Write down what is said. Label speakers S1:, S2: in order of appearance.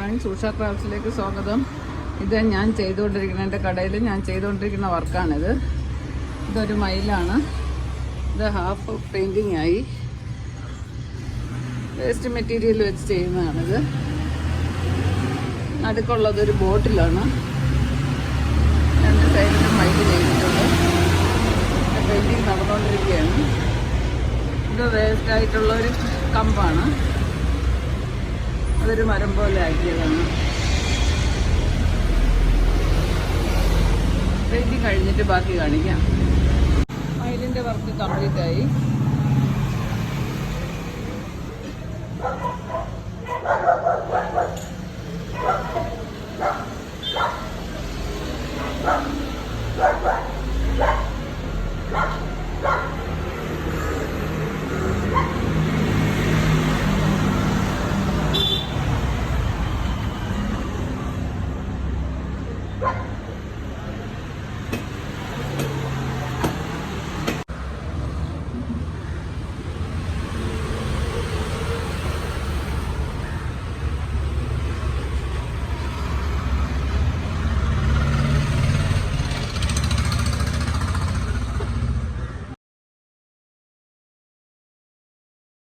S1: Friends, Usha ക്രാഫ്റ്റ്സിലേക്ക് സ്വാഗതം. ഇത് ഞാൻ ചെയ്തുകൊണ്ടിരിക്കുന്ന എൻ്റെ കടയിൽ ഞാൻ ചെയ്തുകൊണ്ടിരിക്കുന്ന വർക്കാണിത്. ഇതൊരു മയിലാണ്. ഇത് ഹാഫ് പെയിൻറ്റിങ് ആയി. വേസ്റ്റ് മെറ്റീരിയൽ വെച്ച് ചെയ്യുന്നതാണിത്. നടുക്കുള്ളതൊരു ബോട്ടിലാണ്. രണ്ട് സൈഡിലും മയിൽ ചെയ്തിട്ടുണ്ട്. പെയിൻറ്റിങ് നടന്നുകൊണ്ടിരിക്കുകയാണ്. ഇത് വേസ്റ്റായിട്ടുള്ളൊരു കമ്പാണ്. അതൊരു മരം പോലെ ആക്കിയതാണ്. പെയിൻറ്റിങ് കഴിഞ്ഞിട്ട് ബാക്കി കാണിക്കാം. മയിലിൻ്റെ വർക്ക് കംപ്ലീറ്റ് ആയി.